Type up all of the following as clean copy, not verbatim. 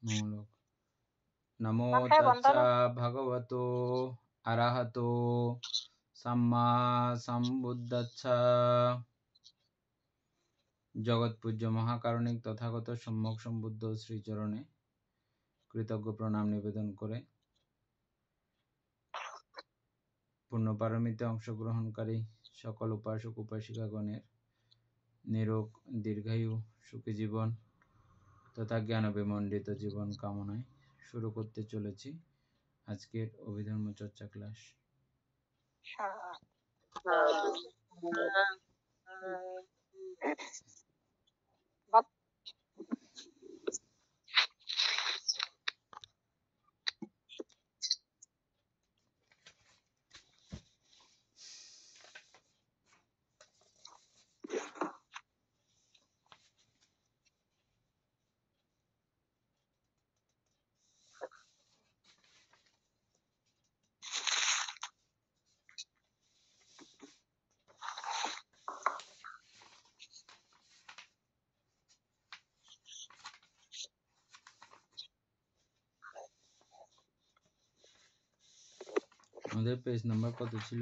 মূলক নমো মাথায় তাচ্ছা বন্ধনা ভগবতো আরহতো সাম্মা সম্বুদ্ধাচ্ছা। জগৎ পূজ্য মহাকারণিক তথাগত সম্যক সম্বুদ্ধ শ্রীচরণে কৃতজ্ঞ প্রণাম নিবেদন করে পূর্ণপারমিতে অংশগ্রহণকারী সকল উপাসক উপাসিকাগণের নিরোগ দীর্ঘায়ু সুখী জীবন তথা জ্ঞান বিমণ্ডিত জীবন কামনায় শুরু করতে চলেছি আজকের অভিধর্ম চর্চা ক্লাস। আমাদের পেজ নাম্বার কত ছিল?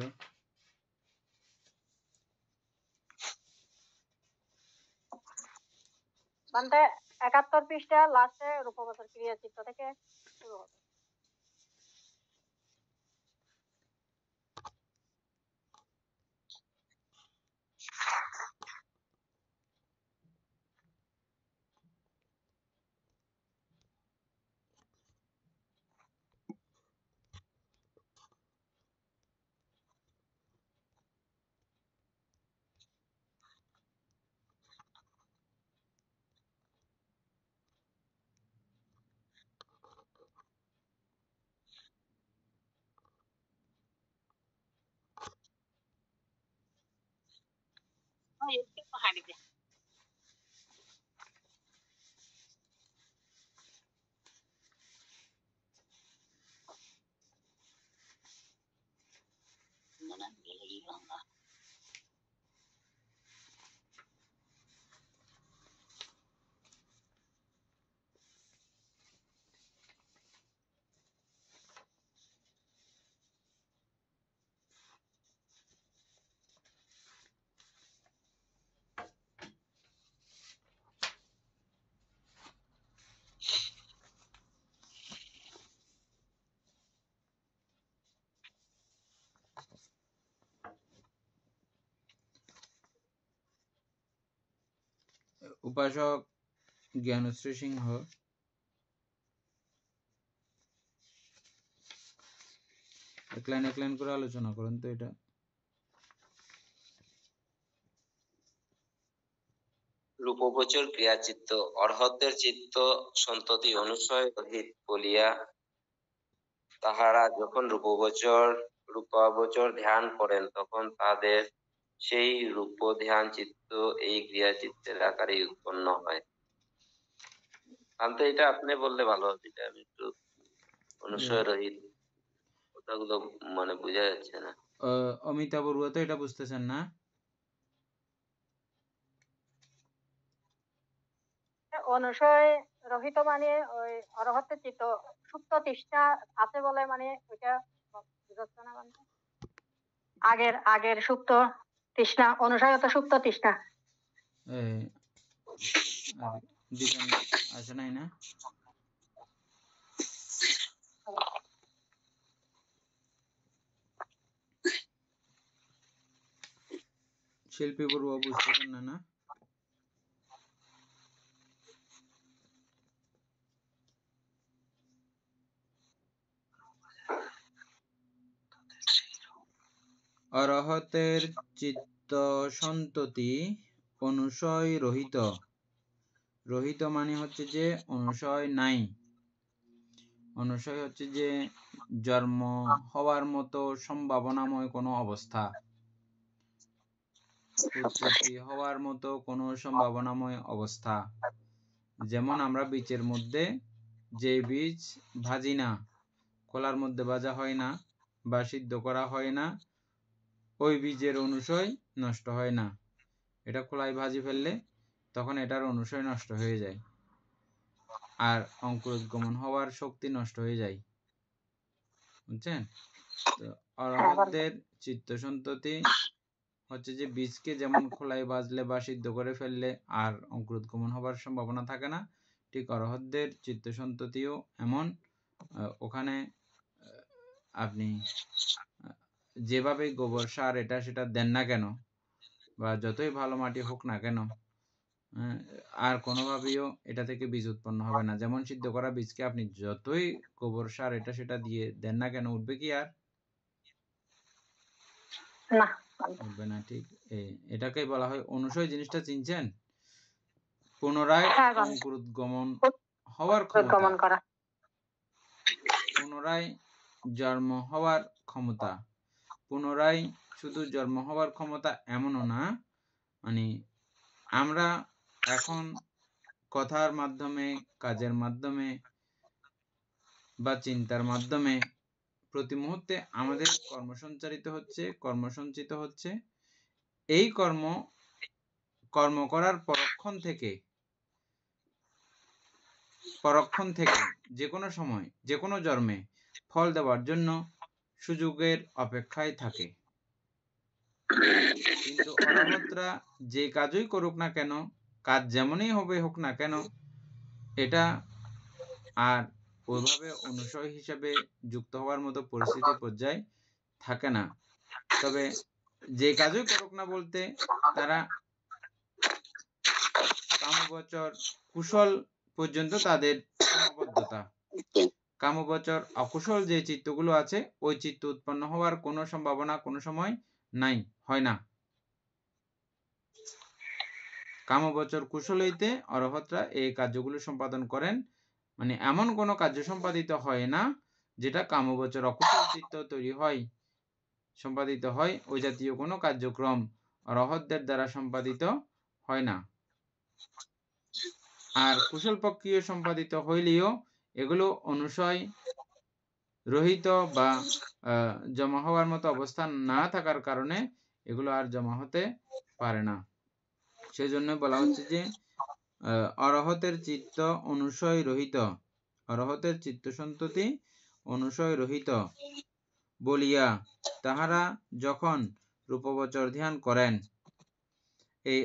মানে 71 পৃষ্ঠা লাস্টে রূপবতর ক্রিয়া চিত্র থেকে শুরু হবে। উপাসক জ্ঞানশ্রী সিংহ এক লাইন করে আলোচনা করুন তো এটা। রূপগোচর ক্রিয়াচিত্ত অর্হতের চিত্ত সন্ততি অনুসয় রহিত বলিয়া তাহারা যখন রূপাবচর ধ্যান করেন তখন তাদের সেই রূপ ধ্যান চিত্ত এই ক্রিয়াচিত্তের আকারে উৎপন্ন হয়। এটা আপনি বললে ভালো হবে, এটা আমি একটু অনুসয় রহিত কথাগুলো মানে বোঝা যাচ্ছে না। অমিতাভ বড়ুয়া তো এটা বুঝতেছেন না? অনুসয় রহিত মানে ওই অরহতের চিত্ত সুপ্ত তৃষ্ণা আছে বলে মানে ওইটা বুঝাচ্ছে না। মানে আগের সুপ্ত তৃষ্ণা অনুসয়ত সুপ্ত তৃষ্ণা আসে নাই না? শিল্পী বড়ুয়া বুঝতেছেন না? না অরহতের চিত্ত সন্ততি অনুসয় রহিত। রহিত মানে হচ্ছে যে অনুসয় নাই। অনুসয় হচ্ছে যে জন্ম হওয়ার মতো সম্ভাবনাময় কোনো অবস্থা, উৎপত্তি হওয়ার মতো কোনো সম্ভাবনাময় অবস্থা। যেমন আমরা বীজের মধ্যে যে বীজ ভাজি না, কলার মধ্যে ভাজা হয় না বা সিদ্ধ করা হয় না, ওই বীজের অনুসয় নষ্ট হয় না। এটা খোলায় ভাজি ফেললে তখন এটার অনুশয় নষ্ট হয়ে যায়, আর অঙ্কুরোদ্গমন হওয়ার শক্তি নষ্ট হয়ে যায়। বুঝছেন? তো অরহতদের চিত্ত সন্ততি হচ্ছে যে বীজকে যেমন খোলায় বাজলে বা সিদ্ধ করে ফেললে আর অঙ্কুরোদ্গমন হবার সম্ভাবনা থাকে না, ঠিক অরহতদের চিত্ত সন্ততিও এমন। ওখানে আপনি যেভাবে গোবর সার এটা সেটা দেন না কেন, বা যতই ভালো মাটি হোক না কেন, আর কোনোভাবেও এটা থেকে বীজ উৎপন্ন হবে না। যেমন সিদ্ধ করা বীজকে আপনি যতই গোবর সার এটা সেটা দিয়ে দেন না কেন, উঠবে কি আর? না, উঠবে না। ঠিক এটাকেই বলা হয় অনুশয়। জিনিসটা চিনছেন? পুনরায় হ্যাঁ বান্ধে, অঙ্কুরোদ্গমন হওয়ার ক্ষমতা, উদ্গমন করা। পুনরায় জন্ম হওয়ার ক্ষমতা। পুনরায় শুধু জন্ম হওয়ার ক্ষমতা এমনও না, মানে আমরা এখন কথার মাধ্যমে, কাজের মাধ্যমে বা চিন্তার মাধ্যমে প্রতি মুহূর্তে আমাদের কর্মসঞ্চিত হচ্ছে। এই কর্ম করার পরক্ষণ থেকে যে কোনো সময়, যে কোনো জন্মে ফল দেওয়ার জন্য সুযোগের অপেক্ষায় থাকে। কিন্তু অরহতরা যে কাজই করুক না কেন, কাজ যেমনই হোক না কেন, এটা আর ওইভাবে অনুশয় হিসেবে যুক্ত হওয়ার মতো পরিস্থিতি পর্যায়ে থাকে না। তবে যে কাজই করুক না বলতে তারা কামবচর কুশল পর্যন্ত তাদের সীমাবদ্ধতা। কামবচর অকুশল যে চিত্তগুলো আছে, ওই চিত্ত উৎপন্ন হওয়ার কোনো সম্ভাবনা কোনো সময় নাই, হয় না। কামবচর কুশল হইতে অরহতরা এই কার্যগুলো সম্পাদন করেন। মানে এমন কোনো কার্য সম্পাদিত হয় না যেটা কামবচর অকুশল চিত্ত তৈরি হয়, সম্পাদিত হয়। ওই জাতীয় কোনো কার্যক্রম অরহতদের দ্বারা সম্পাদিত হয় না। আর কুশল প্রক্রিয়া সম্পাদিত হইলেও এগুলো অনুশয় রহিত বা জমা হওয়ার মতো অবস্থান না থাকার কারণে এগুলো আর জমা হতে পারে না। সেই জন্য বলা হচ্ছে যে অরহতের চিত্ত অনুশয় রহিত, অরহতের চিত্ত সন্ততি অনুশয় রহিত বলিয়া তাহারা যখন রূপবচর ধ্যান করেন। এই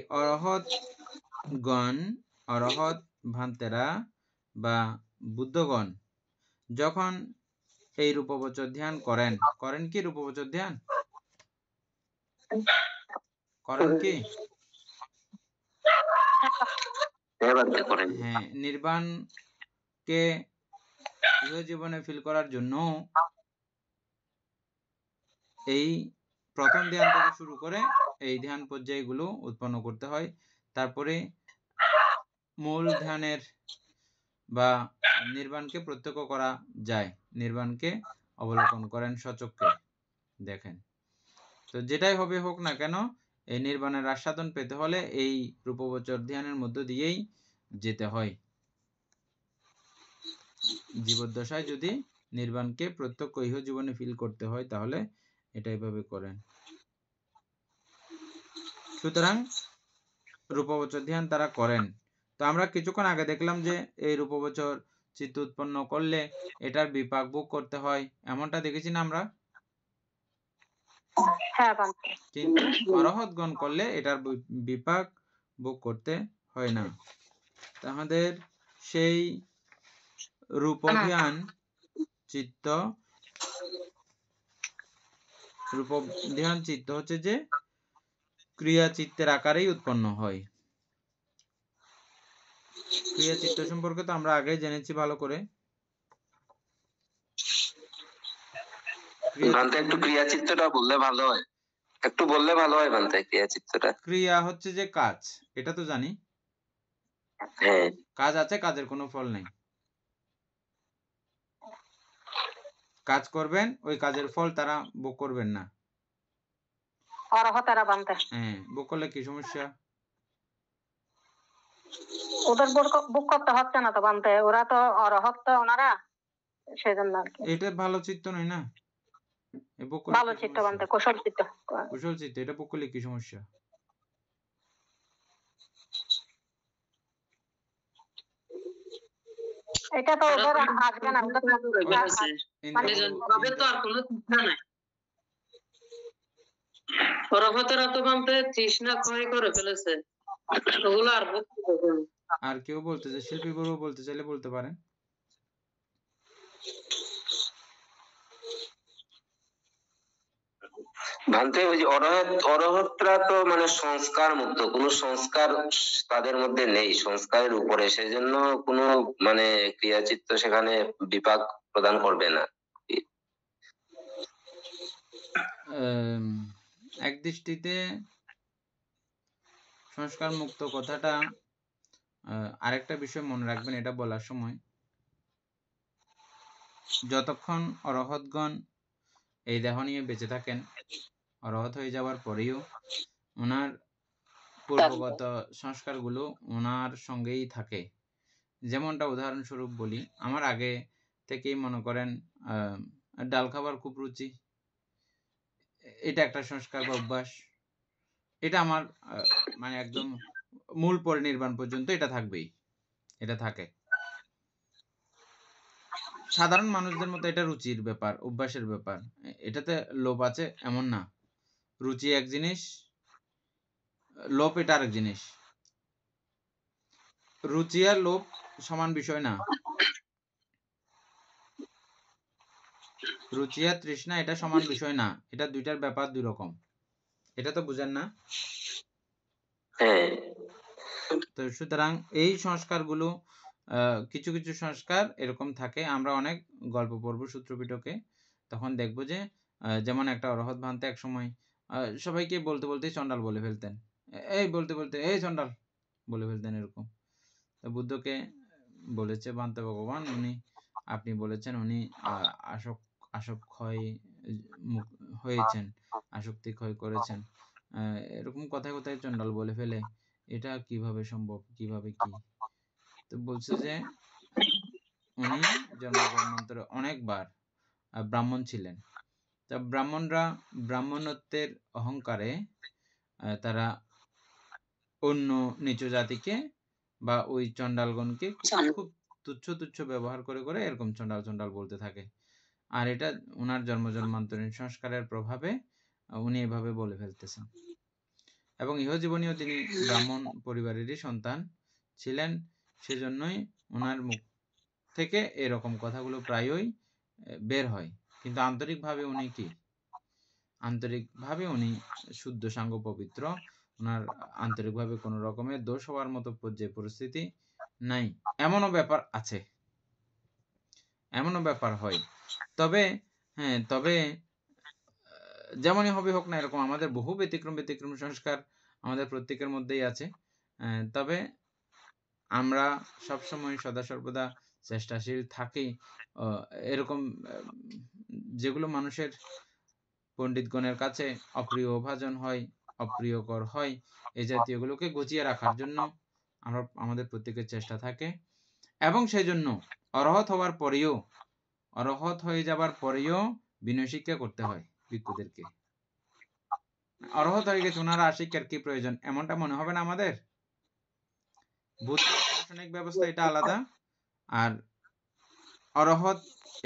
অরহত ভান্তেরা বা বুদ্ধগণ যখন এই রূপবচর ধ্যান করেন কি? রূপবচর ধ্যান করেন কি? হ্যাঁ, নির্বাণকে জীবনে ফিল করার জন্য এই প্রথম ধ্যান থেকে শুরু করে এই ধ্যান পর্যায়গুলো উৎপন্ন করতে হয়। তারপরে মূল ধ্যানের বা নির্বাণকে প্রত্যক্ষ করা যায়, নির্বাণকে অবলোকন করেন, সচক্ষে দেখেন। তো যেটাই হোক না কেন, এই নির্বাণের আস্বাদন পেতে হলে এই রূপবচর ধ্যানের মধ্য দিয়েই যেতে হয়। জীবদ্দশায় যদি নির্বাণকে প্রত্যক্ষ ইহ জীবনে ফিল করতে হয় তাহলে এটাই ভাবে করেন। সুতরাং রূপবচর ধ্যান তারা করেন। তো আমরা কিছুক্ষণ আগে দেখলাম যে এই রূপবচর চিত্ত উৎপন্ন করলে এটার বিপাক ভোগ করতে হয়, এমনটা দেখেছি না আমরা? কিন্তু অরহতগণ করলে এটার বিপাক ভোগ করতে হয় না। তাহাদের সেই রূপধ্যান চিত্ত হচ্ছে যে ক্রিয়া চিত্তের আকারেই উৎপন্ন হয়। ক্রিয়া চিত্ত সম্পর্কে তো আমরা আগে জেনেছি ভালো করে। ক্রিয়া চিত্তটা বললে ভালো হয়, একটু বললে ভালো হয় বান্তে। ক্রিয়া চিত্তটা, ক্রিয়া হচ্ছে যে কাজ, এটা তো জানি। হ্যাঁ, কাজ আছে, কাজের কোনো ফল নেই। কাজ করবেন, ওই কাজের ফল তারা ভোগ করবেন না। হ্যাঁ, ভোগ করলে কি সমস্যা? ওদের বুক করতে হচ্ছে না তো বানতে, ওরা তো অরহত তো ওনারা, সেজন্য আর কি। এটা ভালো চিত্ত নয় না? ভালো চিত্ত বানতে, কুশল চিত্ত, কুশল চিত্ত, এটা ভোগ করলে কি সমস্যা? এটা তো ওদের আসবে না, ওদের মানে ইন্দ্র তো আর কোনো তৃষ্ণা নাই। অরহতেরা তো ভাবতে তৃষ্ণা ক্ষয় করে ফেলেছে, ওগুলো আর ভক্তি করবে না। আর কেউ বলতে চাই, শিল্পী বড় বলতে চাইলে বলতে পারেন। ভান্তে ওই যে অরহতরা তো মানে সংস্কার মুক্ত, কোনো সংস্কার তাদের মধ্যে নেই, সংস্কারের উপরে, সেজন্য কোনো মানে ক্রিয়াচিত্ত সেখানে বিপাক প্রদান করবে না। এক দৃষ্টিতে সংস্কার মুক্ত কথাটা আরেকটা বিষয় মনে রাখবেন এটা বলার সময়, যতক্ষণ অরহতগণ এই দেহ নিয়ে বেঁচে থাকেন, অরহত হয়ে যাওয়ার পরেও ওনার পূর্বগত সংস্কারগুলো ওনার সঙ্গেই থাকে। যেমনটা উদাহরণস্বরূপ বলি, আমার আগে থেকেই মনে করেন ডাল খাবার খুব রুচি, এটা একটা সংস্কার বা অভ্যাস, এটা আমার মানে একদম মূল পরিনির্বাণ পর্যন্ত এটা থাকবেই, এটা থাকে। সাধারণ মানুষদের মতো এটা রুচির ব্যাপার, অভ্যাসের ব্যাপার, এটাতে লোভ আছে এমন না। রুচি এক জিনিস, লোভ এটা আরেক জিনিস। রুচি আর লোভ সমান বিষয় না। রুচি আর তৃষ্ণা এটা সমান বিষয় না, এটা দুইটার ব্যাপার দুই রকম। এটা তো বুঝেন না? হ্যাঁ, তো সুতরাং এই সংস্কারগুলো কিছু কিছু সংস্কার এরকম থাকে। আমরা অনেক গল্প পড়ব সূত্র পিটকে, তখন দেখব যে যেমন একটা অরহত ভান্তে এক সময় সবাইকে বলতে বলতে চন্ডাল বলে ফেলতেন, এই বলতে বলতে এই চন্ডাল বলে ফেলতেন এরকম। তো বুদ্ধকে বলেছে ভান্তে ভগবান, উনি আপনি বলেছেন উনি আসক্তি হয়েছেন, আসক্তি ক্ষয় করেছেন, এরকম কথায় কথায় চন্ডাল বলে ফেলে, এটা কিভাবে সম্ভব, কিভাবে কি? তো বলছে যে উনি জন্মান্তরে অনেকবার ব্রাহ্মণ ছিলেন। তা ব্রাহ্মণরা ব্রাহ্মণত্বের অহংকারে তারা অন্য নিচু জাতিকে বা ওই চন্ডালগণকে খুব তুচ্ছ তুচ্ছ ব্যবহার করে করে এরকম চন্ডাল চন্ডাল বলতে থাকে। আর এটা ওনার জন্মান্তরীণ সংস্কারের প্রভাবে উনি এভাবে বলে ফেলতেছেন। এবং ইহজীবনেও তিনি ব্রাহ্মণ পরিবারেরই সন্তান ছিলেন, সেজন্যই ওনার মুখ থেকে এরকম কথাগুলো প্রায়ই বের হয়। কিন্তু আন্তরিকভাবে উনি কি? আন্তরিকভাবে উনি শুদ্ধ সাঙ্গ পবিত্র, ওনার আন্তরিকভাবে কোনো রকমের দোষ হওয়ার মতো যে পরিস্থিতি নাই, এমনও ব্যাপার আছে, এমনও ব্যাপার হয়। তবে হ্যাঁ, তবে যেমনই হবে হোক না, এরকম আমাদের বহু ব্যতিক্রম সংস্কার আমাদের প্রত্যেকের মধ্যেই আছে। তবে আমরা সবসময় সদা সর্বদা চেষ্টাশীল থাকি এরকম যেগুলো মানুষের পণ্ডিতগণের কাছে অপ্রিয় ভাজন হয়, অপ্রিয়কর হয়, এই জাতীয়গুলোকে গুছিয়ে রাখার জন্য আমাদের প্রত্যেকের চেষ্টা থাকে। এবং সেই জন্য অরহত হওয়ার পরেও, অরহত হয়ে যাবার পরেও বিনয় শিক্ষা করতে হয় ভিক্ষুদেরকে। অরহত হয়ে গেছে, ওনারা আর শিক্ষার কি প্রয়োজন এমনটা মনে হবে না আমাদের? বুদ্ধ প্রশাসনিক ব্যবস্থা এটা আলাদা, আর অরহত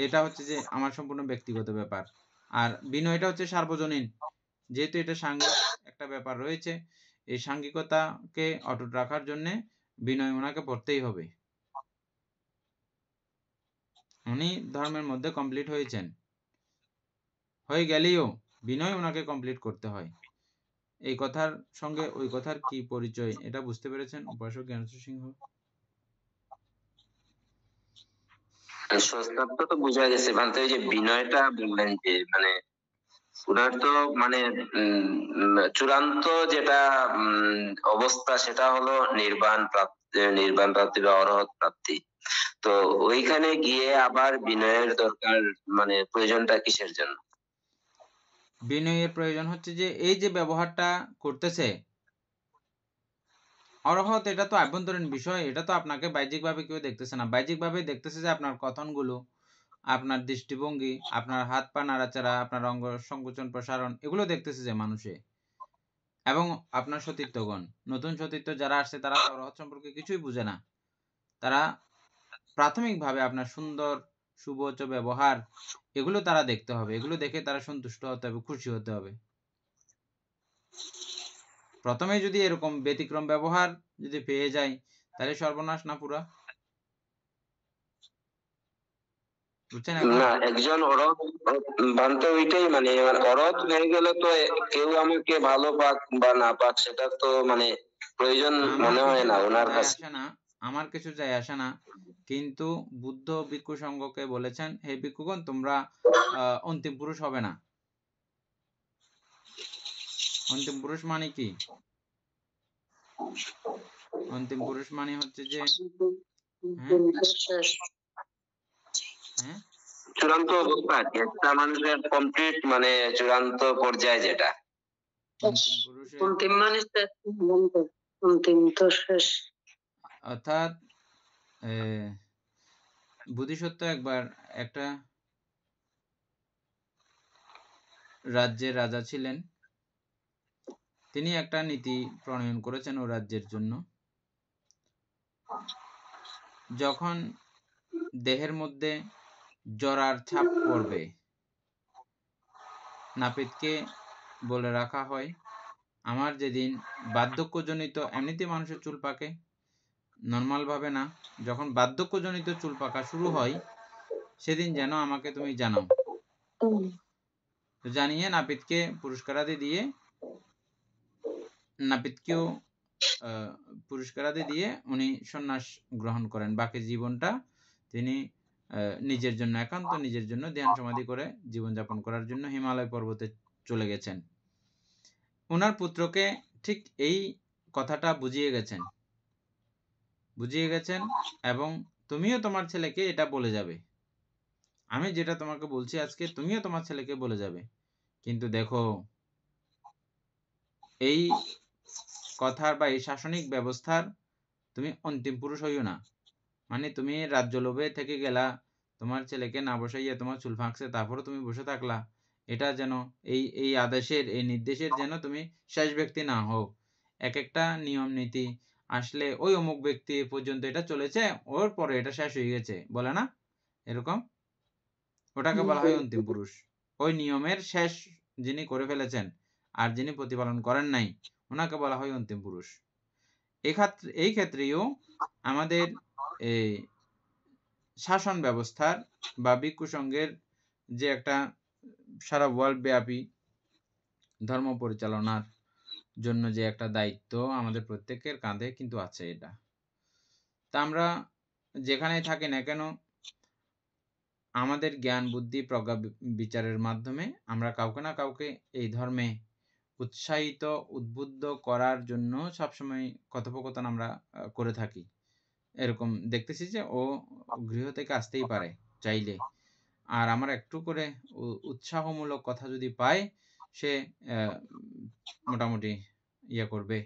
এটা হচ্ছে যে আমার সম্পূর্ণ ব্যক্তিগত ব্যাপার, আর বিনয়টা হচ্ছে সার্বজনীন। যেহেতু এটা সাংঘিক একটা ব্যাপার রয়েছে, এই সাংঘিকতাকে অটুট রাখার জন্য বিনয় ওনাকে পড়তেই হবে। উনি ধর্মের মধ্যে কমপ্লিট হয়েছেন, হয়ে গেলেও বিনয় ওনাকে কমপ্লিট করতে হয়। এই কথার সঙ্গে ওই কথার কি পরিচয়, এটা বুঝতে পেরেছেন উপাসক জ্ঞানেশ্বর সিংহ? সংস্কারটা তো বোঝা গেছে। ভান্তে ওই যে বিনয়টা বললেন যে মানে ওনার তো মানে চূড়ান্ত যেটা অবস্থা সেটা হলো নির্বাণ প্রাপ্তি বা অরহত প্রাপ্তি। তো ওইখানে গিয়ে আবার বিনয়ের দরকার, মানে প্রয়োজনটা কিসের জন্য? বিনয়ের প্রয়োজন হচ্ছে যে এই যে ব্যবহারটা করতেছে অরহত, এটা তো আভ্যন্তরীণ বিষয়, এটা তো আপনাকে বাহ্যিকভাবে কেউ দেখতেছে না। বাহ্যিকভাবে দেখতেছে যে আপনার কথনগুলো, আপনার দৃষ্টিভঙ্গি, আপনার হাত পা নাড়াচাড়া, আপনার অঙ্গ সংকোচন প্রসারণ, এগুলো দেখতেছে যে মানুষে। এবং আপনার সতীর্থগণ, নতুন সতীর্থ যারা আসছে তারা অরহত সম্পর্কে কিছুই বুঝে না, তারা প্রাথমিকভাবে আপনার সুন্দর সুবোচ ব্যবহার এগুলো তারা দেখতে হবে, এগুলো দেখে তারা সন্তুষ্ট হতে হবে, খুশি হতে হবে। প্রথমে যদি এরকম ব্যতিক্রম ব্যবহার যদি পেয়ে যায় তাহলে সর্বনাশ না পুরা, বুঝছেন? এখন না, একজন অরহৎ বানতে ওইটাই মানে অরহৎ হয়ে গেলে তো কেউ আমাকে ভালো পাক বা না পাক সেটা তো মানে প্রয়োজন আমার মনে হয় কিছু না ওনার যায় কাছে। আসে না, আমার কিছু যায় আসে না, কিন্তু বুদ্ধ ভিক্ষু সংঘকে বলেছেন, হে ভিক্ষুগণ তোমরা অন্তিম পুরুষ হবে না। অন্তিম পুরুষ মানে কি? অন্তিম পুরুষ মানে হচ্ছে যে হ্যাঁ হ্যাঁ চূড়ান্ত অবস্থা আর কি, একটা মানুষের কমপ্লিট মানে চূড়ান্ত পর্যায়ে যেটা। অন্তিম পুরুষের অন্তিম মানে শেষ, অন্তিম তো শেষ। অর্থাৎ বোধিসত্ত্ব একবার একটা রাজ্যের রাজা ছিলেন। তিনি একটা নীতি প্রণয়ন করেছেন ও রাজ্যের জন্য। যখন দেহের মধ্যে জরার ছাপ পড়বে, নাপিতকে বলে রাখা হয়, আমার যেদিন বার্ধক্যজনিত, এমনিতে মানুষের চুল পাকে নর্মাল ভাবে না, যখন বার্ধক্যজনিত চুল পাকা শুরু হয় সেদিন যেন আমাকে তুমি জানাও। তো জানিয়ে নাপিতকে পুরস্কারাদি দিয়ে, নাপিতকেও পুরস্কারাদি দিয়ে উনি সন্ন্যাস গ্রহণ করেন। বাকি জীবনটা তিনি নিজের জন্য, একান্ত নিজের জন্য ধ্যান সমাধি করে জীবনযাপন করার জন্য হিমালয় পর্বতে চলে গেছেন। ওনার পুত্রকে ঠিক এই কথাটা বুঝিয়ে গেছেন এবং তুমিও তোমার ছেলেকে এটা বলে যাবে, আমি যেটা তোমাকে বলছি আজকে তুমিও তোমার ছেলেকে বলে যাবে। কিন্তু দেখো, এই কথার বা এই শাসনিক ব্যবস্থার তুমি অন্তিম পুরুষ হইও না। মানে তুমি রাজ্য লোভে থেকে গেলা, তোমার ছেলেকে না বসাইয়া তোমার চুল ফাঁকছে, তারপরে তুমি বসে থাকলা। এটা যেন এই আদেশের, এই নির্দেশের যেন তুমি শেষ ব্যক্তি না হও। এক একটা নিয়ম নীতি আসলে ওই অমুক ব্যক্তি পর্যন্ত এটা চলেছে, ওর পরে এটা শেষ হয়ে গেছে, বলে না এরকম? ওটাকে বলা হয় অন্তিম পুরুষ। ওই নিয়মের শেষ যিনি করে ফেলেছেন আর যিনি প্রতিপালন করেন নাই, ওনাকে বলা হয় অন্তিম পুরুষ। এই ক্ষেত্রেও আমাদের এই শাসন ব্যবস্থার বা ভিক্ষু সংঘের যে একটা সারা ওয়ার্ল্ড ব্যাপী ধর্ম পরিচালনার জন্য যে একটা দায়িত্ব আমাদের প্রত্যেকের কাঁধে কিন্তু আছে এটা। তা আমরা যেখানেই থাকি না কেন, আমাদের জ্ঞান বুদ্ধি প্রজ্ঞা বিচারের মাধ্যমে আমরা কাউকে না কাউকে এই ধর্মে উৎসাহিত উদ্বুদ্ধ করার জন্য সবসময় কথোপকথন আমরা করে থাকি। এরকম দেখতেছি যে ও গৃহ থেকে আসতেই পারে চাইলে, আর আমার একটু করে উৎসাহমূলক কথা যদি পায়, সে মোটামুটি ইয়ে করবে,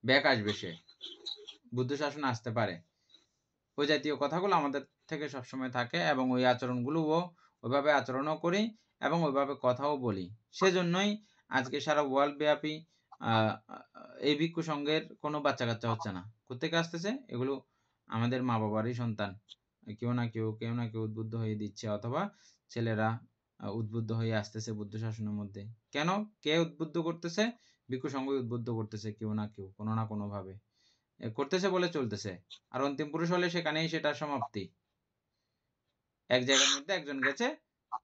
ব্যাক আসবে, সে বুদ্ধ শাসনে আসতে পারে। ওই জাতীয় কথাগুলো আমাদের থেকে সবসময় থাকে এবং ওই আচরণগুলোও ওইভাবে আচরণও করি এবং ওইভাবে কথাও বলি। সেজন্যই আজকে সারা ওয়ার্ল্ড ব্যাপী এই ভিক্ষু সংঘের কোনো বাচ্চা কাচ্চা হচ্ছে না। কোত্থেকে আসতেছে? এগুলো আমাদের মা বাবারই সন্তান। কেউ না কেউ উদ্বুদ্ধ হয়ে দিচ্ছে, অথবা ছেলেরা উদ্বুদ্ধ হয়ে আসতেছে বুদ্ধ শাসনের মধ্যে। কেন? কে উদ্বুদ্ধ করতেছে? ভিক্ষু সংঘই উদ্বুদ্ধ করতেছে, কেউ না কেউ কোনো না কোনো ভাবে করতেছে বলে চলতেছে। আর অন্তিম পুরুষ হলে সেখানেই সেটার সমাপ্তি। এক জায়গার মধ্যে একজন গেছে,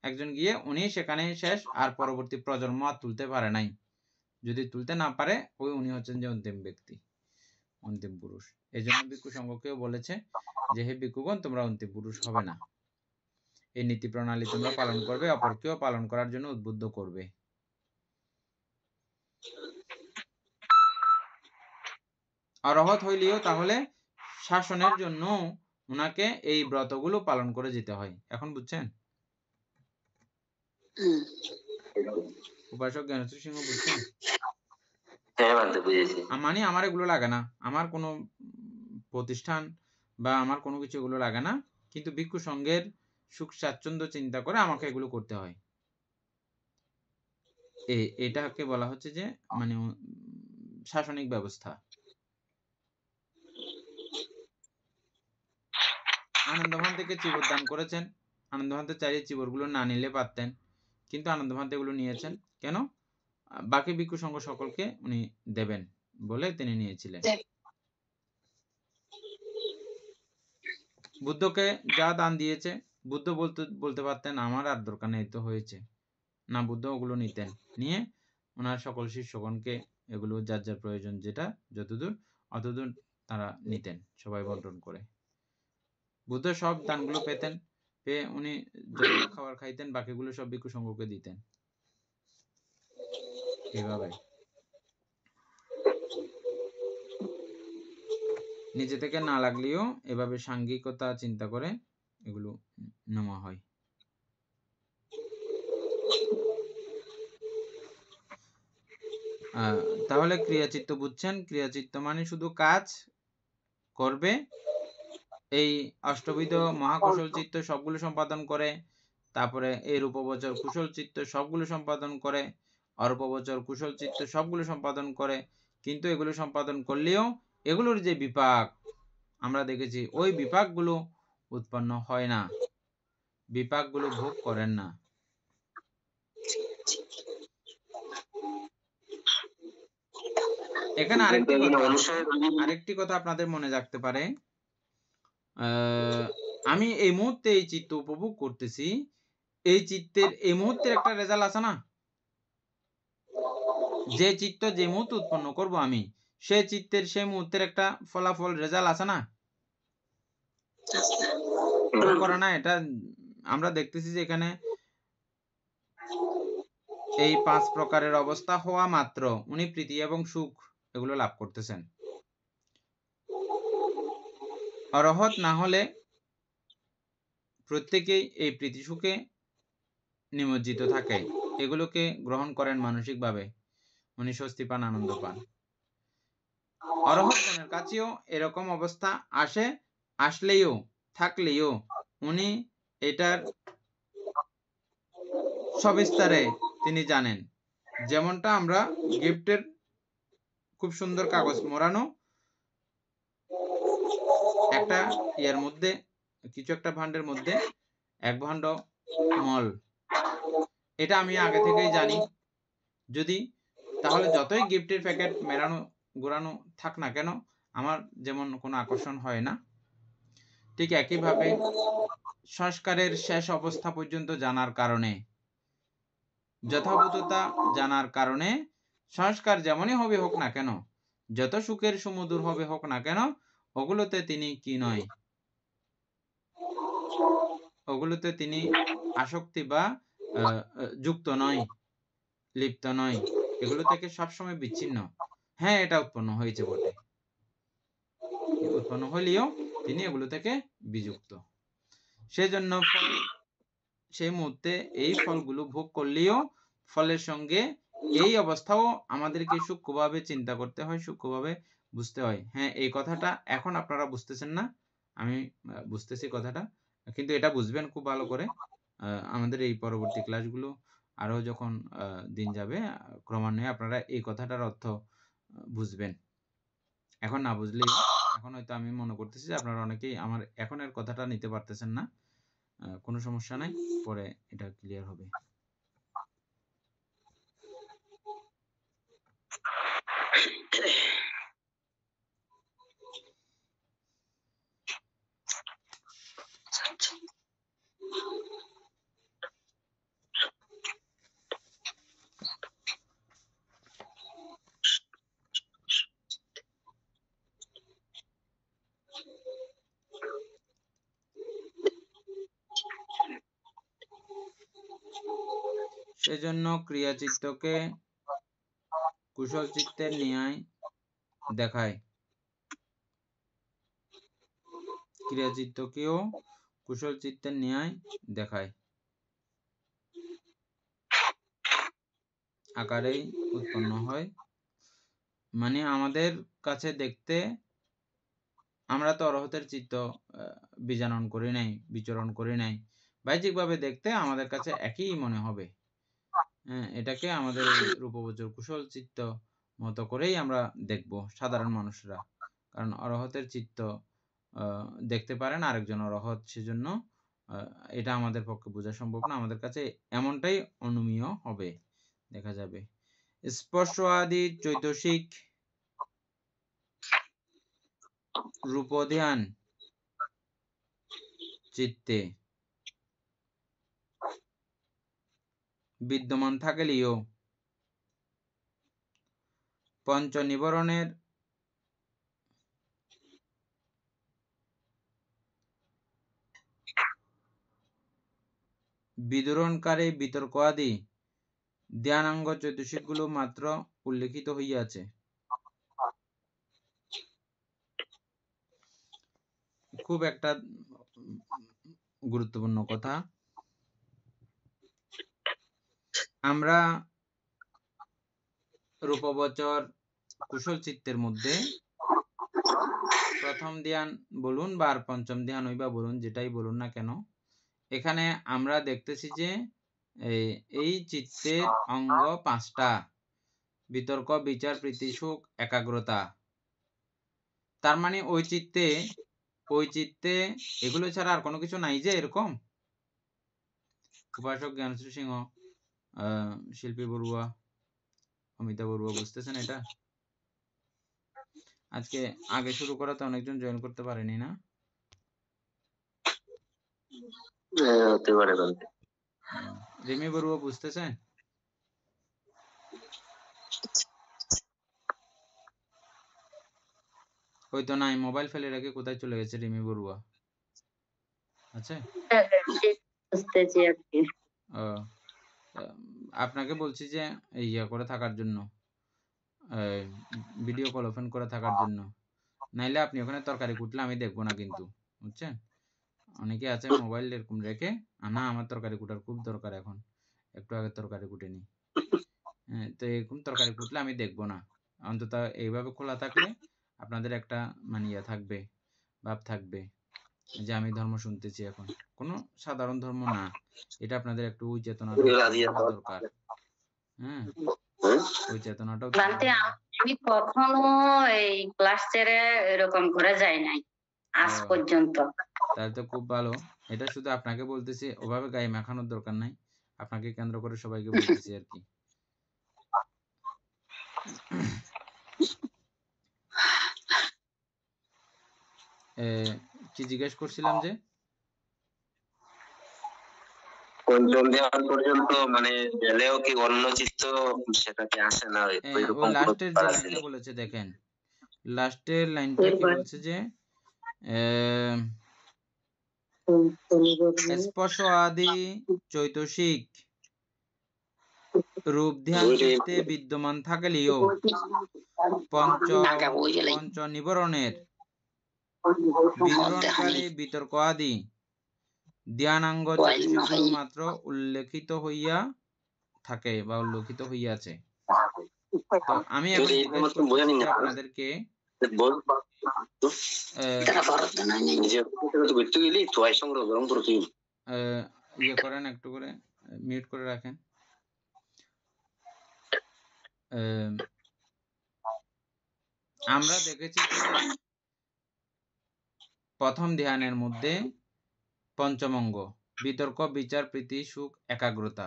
একজন গিয়ে উনি সেখানেই শেষ, আর পরবর্তী প্রজন্ম আর তুলতে পারে নাই। যদি তুলতে না পারে, উনি হচ্ছেন যে অন্তিম ব্যক্তি, অন্তিম পুরুষ। এই জন্য ভিক্ষু সংঘকেও বলেছে যে হে ভিক্ষুগণ, তোমরা অন্তিম পুরুষ হবে না। এই নীতি প্রণালী তোমরা পালন করবে, অপরকেও পালন করার জন্য উদ্বুদ্ধ করবে। অরহৎ হইলেও তাহলে শাসনের জন্য উনাকে এই ব্রতগুলো পালন করে যেতে হয়। এখন বুঝছেন? উপাসক জ্ঞানেশ্বর সিংহ বুঝছেন? হ্যাঁ বানতে বুঝেছি। মানে আমার এগুলো লাগে না, আমার কোনো প্রতিষ্ঠান বা আমার কোনো কিছু এগুলো লাগে না, কিন্তু ভিক্ষু সংঘের সুখ স্বাচ্ছন্দ্য চিন্তা করে আমাকে এগুলো করতে হয়। এটাকে বলা হচ্ছে যে মানে শাসনিক ব্যবস্থা। আনন্দভান থেকে চিবর দান করেছেন। আনন্দভান তো চাইলে চিবরগুলো না নিলে পারতেন, কিন্তু আনন্দভান এগুলো নিয়েছেন কেন? বাকি ভিক্ষু সংঘ সকলকে উনি দেবেন বলে তিনি নিয়েছিলেন। বুদ্ধকে যা দান দিয়েছে, বুদ্ধ বলতে পারতেন আমার আর দরকার নেই, তো হয়েছে না। বুদ্ধ ওগুলো নিতেন, নিয়ে ওনার সকল শিষ্যগণকে এগুলো যার যার প্রয়োজন যেটা যতদূর অতদূর তারা নিতেন, সবাই বন্টন করে। বুদ্ধ সব দানগুলো পেতেন, পেয়ে উনি যতটা খাবার খাইতেন বাকিগুলো সব ভিক্ষু সংঘকে দিতেন। এইভাবে নিজে থেকে না লাগলেও এভাবে সাংঘিকতা চিন্তা করে এগুলো নেওয়া হয়। তাহলে ক্রিয়াচিত্ত বুঝছেন? ক্রিয়াচিত্ত মানে শুধু কাজ করবে, এই অষ্টবিধ মহাকুশল চিত্ত সবগুলো সম্পাদন করে, তারপরে এই রূপবচর কুশল চিত্ত সবগুলো সম্পাদন করে, অরূপবচর কুশল চিত্ত সবগুলো সম্পাদন করে। কিন্তু এগুলো সম্পাদন করলেও এগুলোর যে বিপাক আমরা দেখেছি, ওই বিপাকগুলো উৎপন্ন হয় না, বিপাকগুলো ভোগ করেন না। এখানে আরেকটি কথা আপনাদের মনে রাখতে পারে, আমি এই মুহূর্তে এই চিত্ত উপভোগ করতেছি, এই চিত্তের এই মুহূর্তের একটা রেজাল্ট আছে না? যে চিত্ত যে মুহূর্তে উৎপন্ন করব আমি, সে চিত্তের সেই মুহূর্তের একটা ফলাফল রেজাল্ট আছে না? করে না? এটা আমরা দেখতেছি যে এখানে এই 5 প্রকারের অবস্থা হওয়া মাত্র উনি প্রীতি এবং সুখ এগুলো লাভ করতেছেন। অরহত না হলে প্রত্যেকেই এই প্রীতি সুখে নিমজ্জিত থাকে, এগুলোকে গ্রহণ করেন মানসিকভাবে, উনি স্বস্তি পান, আনন্দ পান। অরহতগণের কাছেও এরকম অবস্থা আসলেও থাকলেও উনি এটার সবিস্তারে তিনি জানেন। যেমনটা আমরা গিফটের খুব সুন্দর কাগজ মোড়ানো একটা ইয়ার মধ্যে, কিছু একটা ভান্ডের মধ্যে এক ভান্ড মল, এটা আমি আগে থেকেই জানি, যদি তাহলে যতই গিফটের প্যাকেট মেরানো ঘোরানো থাক না কেন আমার যেমন কোনো আকর্ষণ হয় না। ঠিক একইভাবে সংস্কারের শেষ অবস্থা পর্যন্ত জানার কারণে, যথাযথতা জানার কারণে, সংস্কার যেমনই হবে হোক না কেন, যত সুখের সমুদর হবে হোক না কেন, ওগুলোতে তিনি কি নয়, ওগুলোতে তিনি আসক্তি বা যুক্ত নয়, লিপ্ত নয়, এগুলো থেকে সবসময় বিচ্ছিন্ন। হ্যাঁ, এটা উৎপন্ন হয়েছে বটে, উৎপন্ন হলেও তিনি এগুলো থেকে বিযুক্ত। সেজন্য সেই মুহূর্তে এই ফলগুলো ভোগ করলেও ফলের সঙ্গে এই অবস্থাও আমাদেরকে সূক্ষ্মভাবে চিন্তা করতে হয়, সূক্ষ্মভাবে বুঝতে হয়। হ্যাঁ, এই কথাটা এখন আপনারা বুঝতেছেন না, আমি বুঝতেছি কথাটা, কিন্তু এটা বুঝবেন খুব ভালো করে। আমাদের এই পরবর্তী ক্লাসগুলো আরো যখন দিন যাবে ক্রমান্বয়ে আপনারা এই কথাটার অর্থ বুঝবেন। এখন না বুঝলেই, এখন হয়তো আমি মনে করতেছি যে আপনারা অনেকেই আমার এখনের কথাটা নিতে পারতেছেন না, কোনো সমস্যা নাই, পরে এটা ক্লিয়ার হবে। সেজন্য ক্রিয়াচিত্তকে কুশল চিত্তের ন্যায় দেখায়, ক্রিয়াচিত্তকেও কুশল চিত্তের ন্যায় দেখায়, আকারেই উৎপন্ন হয়। মানে আমাদের কাছে দেখতে, আমরা তো অরহতের চিত্ত বিজানন করি নাই, বিচরণ করি নাই, বাহ্যিকভাবে দেখতে আমাদের কাছে একই মনে হবে। হ্যাঁ, এটাকে আমাদের রূপবচর কুশল চিত্ত মতো করেই আমরা দেখব সাধারণ মানুষরা, কারণ অরহতের চিত্ত দেখতে পারেন আরেকজন অরহৎ, সেজন্য এটা আমাদের পক্ষে বোঝা সম্ভব না, আমাদের কাছে এমনটাই অনুমেয় হবে, দেখা যাবে। স্পর্শ আদি চৈতসিক রূপধ্যান চিত্তে বিদ্যমান থাকলেও পঞ্চ নিবরণের বিদুরণকারী বিতর্ক আদি ধ্যানাঙ্গ চৈতসিকগুলো মাত্র উল্লেখিত হইয়াছে। খুব একটা গুরুত্বপূর্ণ কথা। আমরা রূপবচর কুশল চিত্তের মধ্যে প্রথম ধ্যান বলুন বা পঞ্চম ধ্যান হইবা বলুন, যেটাই বলুন না কেন, এখানে আমরা দেখতেছি যে এই চিত্তের অঙ্গ 5টা: বিতর্ক, বিচার, প্রীতি, সুখ, একাগ্রতা। তার মানে ওই চিত্তে এগুলো ছাড়া আর কোনো কিছু নাই যে, এরকম। উপাসক জ্ঞানশ্রী সিংহ, শিল্পী বড়ুয়া, অমিতা বড়ুয়া, বুঝতেছেন এটা? আজকে আগে শুরু করাতে অনেকজন জয়েন করতে পারেনি না? হতে পারে। রিমি বড়ুয়া, বুঝতেছেন? ওই তো নাই, মোবাইল ফেলে রেখে কোথায় চলে গেছে রিমি বড়ুয়া? আছে? আপনাকে বলছি যে ইয়া করে থাকার জন্য, ভিডিও কল ওপেন করে থাকার জন্য, নাইলে আপনি ওখানে তরকারি কুটলে আমি দেখবো না কিন্তু, বুঝছেন? অনেকে আছে মোবাইল এরকম রেখে, না আমার তরকারি কুটার খুব দরকার, এখন একটু আগে তরকারি কুটে নি, তো এরকম তরকারি কুটলে আমি দেখবো না। অন্তত এইভাবে খোলা থাকলে আপনাদের একটা মানে ইয়া থাকবে, ভাব থাকবে যে আমি ধর্ম শুনতেছি। এখন কোনো সাধারণ ধর্ম না, এটা আপনাদের একটু ওই চেতনাটা দরকার। হ্যাঁ, ওই চেতনাটাও আমি কখনো এই ক্লাস ছেড়ে এরকম করে যাই নাই আজ পর্যন্ত। তাহলে তো খুব ভালো। এটা শুধু আপনাকে বলতেছি, ওভাবে গায়ে মাখানোর দরকার নাই, আপনাকে কেন্দ্র করে সবাইকে বলতেছি আর কি। কি জিজ্ঞেস করছিলাম যে পঞ্চম ধ্যান পর্যন্ত মানে গেলেও কি অন্য চিত্ত সেটাকে আসে না? ওই লাস্টের যে লাইনটা বলেছে, দেখেন লাস্টের লাইনটা কি বলছে যে স্পর্শ আদি চৈতসিক রূপ ধ্যান চিত্তে বিদ্যমান থাকলেও পঞ্চ নিবরণের বিদুরণকারী বিতর্ক আদি ধ্যানাঙ্গ চৈতসিকগুলো মাত্র উল্লেখিত হইয়া থাকে বা উল্লেখিত হইয়াছে। তো আমি এখন জিজ্ঞেস করতেছি যে আপনাদেরকে ইয়ে করেন, একটু করে মিউট করে রাখেন। আমরা দেখেছি যে প্রথম ধ্যানের মধ্যে পঞ্চমঙ্গ বিতর্ক, বিচার, প্রীতি, সুখ, একাগ্রতা,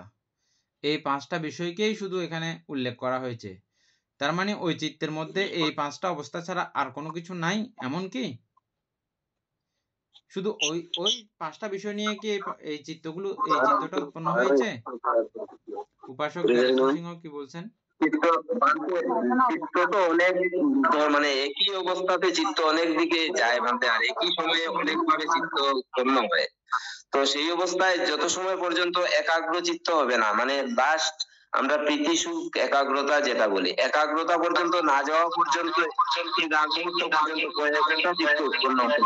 এই 5টা বিষয়কেই শুধু এখানে উল্লেখ করা হয়েছে। তার মানে ওই চিত্তের মধ্যে এই 5টা অবস্থা ছাড়া আর কোনো কিছু নাই, এমন কি? শুধু ওই 5টা বিষয় নিয়ে কি এই চিত্তটা উৎপন্ন হয়েছে? উপাসক সিংহ কি বলছেন? চিত্ত তো অনেক, মানে একই অবস্থাতে চিত্ত অনেক দিকে যায় ভাবতে, আর একই সময়ে অনেক ভাবে চিত্ত উৎপন্ন হয়। তো সেই অবস্থায় যত সময় পর্যন্ত একাগ্র চিত্ত হবে না, মানে লাস্ট আমরা প্রীতি সুখ একাগ্রতা যেটা বলি, একাগ্রতা পর্যন্ত না যাওয়া পর্যন্ত চিত্ত উৎপন্ন হবে।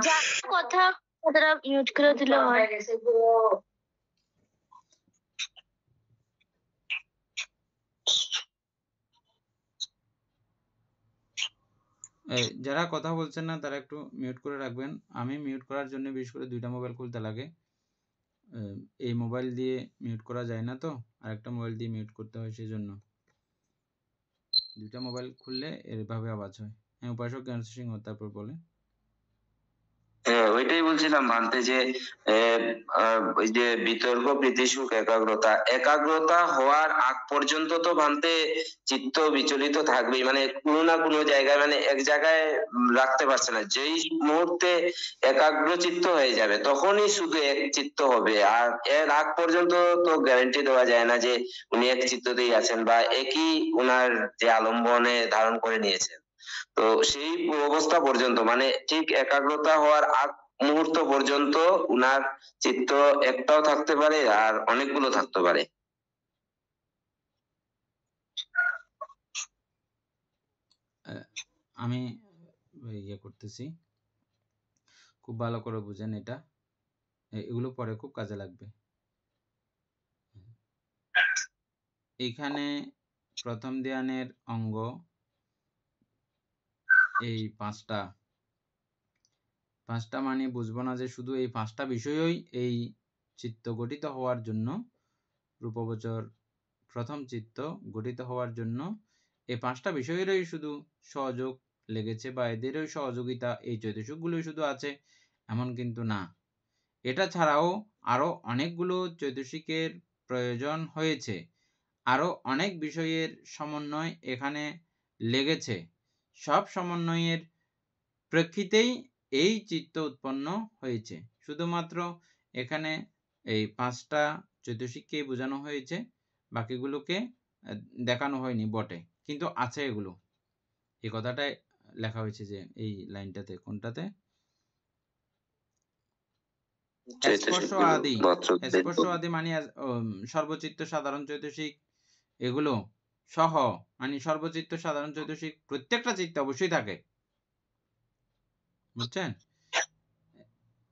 যার কথা তারা মিউট করে দিলে হয়। যারা কথা বলছেন না তারা একটু মিউট করে রাখবেন। আমি মিউট করার জন্য বিশেষ করে 2টা মোবাইল খুলতে লাগে। এই মোবাইল দিয়ে মিউট করা যায় না, তো আরেকটা মোবাইল দিয়ে মিউট করতে হয়, সেজন্য 2টা মোবাইল খুললে এভাবে আওয়াজ হয়। হ্যাঁ, উপাসক জ্ঞান সিংহ তারপর বলে। হ্যাঁ, ওইটাই বলছিলাম ভান্তে যে ওই যে বিতর্ক প্রীতি সুখ একাগ্রতা হওয়ার আগ পর্যন্ত তো ভান্তে চিত্ত বিচলিত থাকবেই, মানে কোনো না কোনো জায়গায়, মানে এক জায়গায় রাখতে পারছে না। যেই মুহূর্তে একাগ্র চিত্ত হয়ে যাবে তখনই শুধু এক চিত্ত হবে, আর এর আগ পর্যন্ত তো গ্যারান্টি দেওয়া যায় না যে উনি এক চিত্ততেই আছেন বা একই উনার যে আলম্বনে ধারণ করে নিয়েছেন। তো সেই অবস্থা পর্যন্ত, মানে ঠিক একাগ্রতা হওয়ার আগ মুহূর্ত পর্যন্ত উনার চিত্ত একটাও থাকতে পারে আর অনেকগুলো থাকতে পারে। আমি ইয়ে করতেছি, খুব ভালো করে বুঝেন এটা, এগুলো পরে খুব কাজে লাগবে। এখানে প্রথম ধ্যানের অঙ্গ এই পাঁচটা মানে বুঝবো না যে শুধু এই 5টা বিষয়ই এই চিত্ত গঠিত হওয়ার জন্য, রূপগোচর প্রথম চিত্ত গঠিত হওয়ার জন্য এই 5টা বিষয়েরই শুধু সহযোগ লেগেছে বা এদেরই সহযোগিতা এই চৈতসিকগুলোই শুধু আছে, এমন কিন্তু না। এটা ছাড়াও আরো অনেকগুলো চৈতসিকের প্রয়োজন হয়েছে, আরো অনেক বিষয়ের সমন্বয় এখানে লেগেছে। সব সমন্বয়ের প্রেক্ষিতেই এই চিত্ত উৎপন্ন হয়েছে। শুধুমাত্র এখানে এই 5টা চৈতসিককেই বোঝানো হয়েছে, বাকিগুলোকে দেখানো হয়নি বটে, কিন্তু আছে এগুলো। এই কথাটাই লেখা হয়েছে যে এই লাইনটাতে, কোনটাতে, স্পর্শ আদি মানে সর্বচিত্ত সাধারণ চৈতসিক এগুলো সহ, মানে সর্বচিত্ত সাধারণ চৈতসিক প্রত্যেকটা চিত্তে অবশ্যই থাকে, বুঝছেন?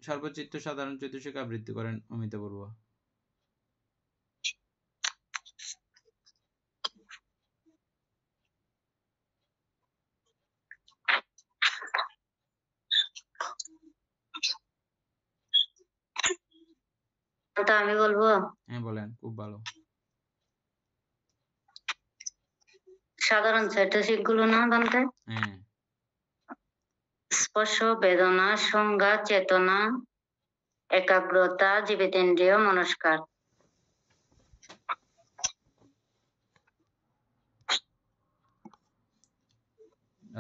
সর্বচিত্ত সাধারণ চৈতসিক আবৃত্তি করেন অমিতা বড়ুয়া। তো আমি বলবো, হ্যাঁ বলেন, খুব ভালো। সাধারণ চৈতসিক গুলো না বলতে হ্যাঁ, স্পর্শ, বেদনা, সংজ্ঞা, চেতনা, একাগ্রতা, জীবিতেন্দ্রিয়, মনস্কার।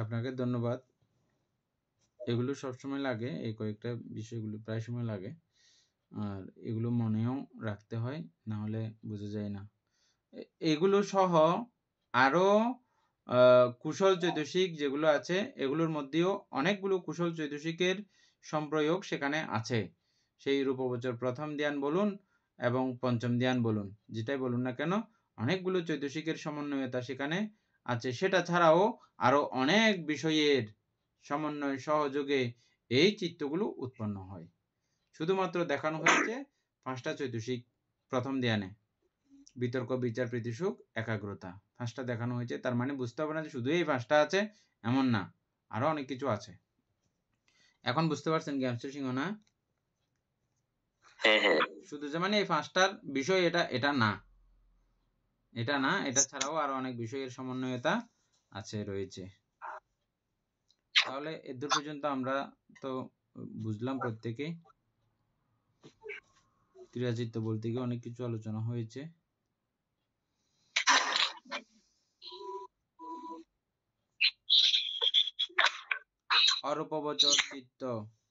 আপনাকে ধন্যবাদ। এগুলো সবসময় লাগে, এই কয়েকটা বিষয়গুলো প্রায় সময় লাগে, আর এগুলো মনেও রাখতে হয়, না হলে বোঝা যায় না। এগুলো সহ আরো কুশল চৈতসিক যেগুলো আছে, এগুলোর মধ্যেও অনেকগুলো কুশল চৈতসিকের সম্প্রয়োগ সেখানে আছে। সেই রূপগোচর প্রথম ধ্যান বলুন এবং পঞ্চম ধ্যান বলুন, যেটাই বলুন না কেন, অনেকগুলো চৈতসিকের সমন্বয়তা সেখানে আছে। সেটা ছাড়াও আরো অনেক বিষয়ের সমন্বয় সহযোগে এই চিত্তগুলো উৎপন্ন হয়। শুধুমাত্র দেখানো হয়েছে 5টা চৈতসিক প্রথম ধ্যানে, বিতর্ক, বিচার, প্রীতি সুখ, একাগ্রতা, 5টা দেখানো হয়েছে। তার মানে বুঝতে হবে না যে শুধু এই 5টা আছে, এমন না, আরো অনেক কিছু আছে। এখন বুঝতে পারছেন জ্ঞানশ্রী সিংহ না? শুধু যে মানে এই 5টার বিষয় এটা না, এটা ছাড়াও আরো অনেক বিষয়ের সমন্বয়তা আছে, রয়েছে। তাহলে এদূর পর্যন্ত আমরা তো বুঝলাম প্রত্যেকেই। ক্রিয়াচিত্ত বলতে গিয়ে অনেক কিছু আলোচনা হয়েছে। অরূপবচর চিত্ত,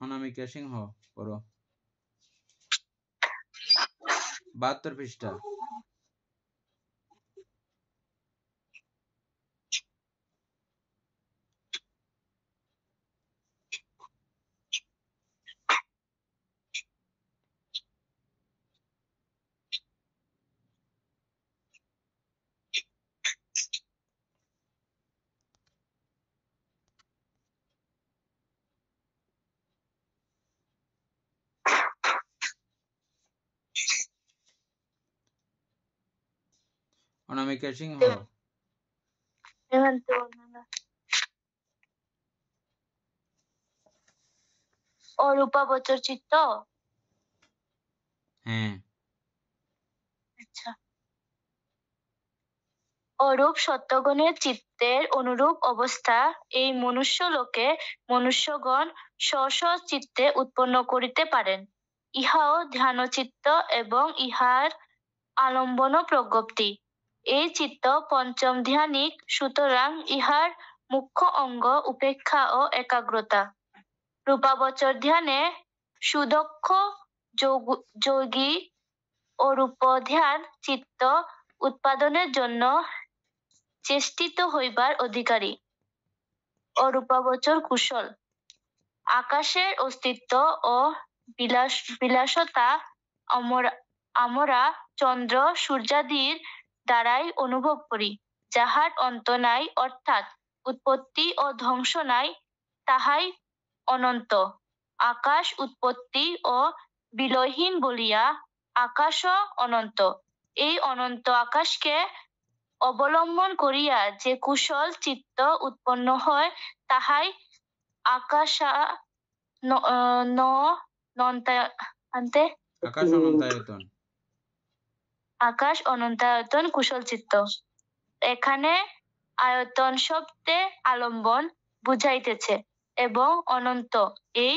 অনামিকা সিংহ পড়ো, 72 পৃষ্ঠা। অনামিকা সিংহ। হেমন্ত বর্ণনা। অরূপাবচর চিত্ত। হ্যাঁ, আচ্ছা। অরূপ সত্যগণের চিত্তের অনুরূপ অবস্থা এই মনুষ্য লোকে মনুষ্যগণ স্ব স্ব চিত্তে উৎপন্ন করিতে পারেন। ইহাও ধ্যানচিত্ত এবং ইহার আলম্বন প্রজ্ঞপ্তি। এই চিত্ত পঞ্চম ধ্যানিক, সুতরাং ইহার মুখ্য অঙ্গ উপেক্ষা ও একাগ্রতা। রূপাবচর ধ্যানে সুদক্ষ যোগী অরূপ ধ্যান চিত্ত উৎপাদনের জন্য চেষ্টিত হইবার অধিকারী। অরূপাবচর কুশল। আকাশের অস্তিত্ব ও বিলাসতা আমরা চন্দ্র সূর্যাদির দ্বারাই অনুভব করি, যাহার অন্ত নাই, অর্থাৎ উৎপত্তি ও ধ্বংস নাই, তাহাই অনন্ত। আকাশ উৎপত্তি ও বিলয়হীন বলিয়া আকাশও অনন্ত। এই অনন্ত আকাশকে অবলম্বন করিয়া যে কুশল চিত্ত উৎপন্ন হয়, তাহাই আকাশা আকাশ অনন্তায়তন। আকাশ অনন্তায়তন কুশল চিত্ত। এখানে আয়তন শব্দে আলম্বন বুঝাইতেছে এবং অনন্ত এই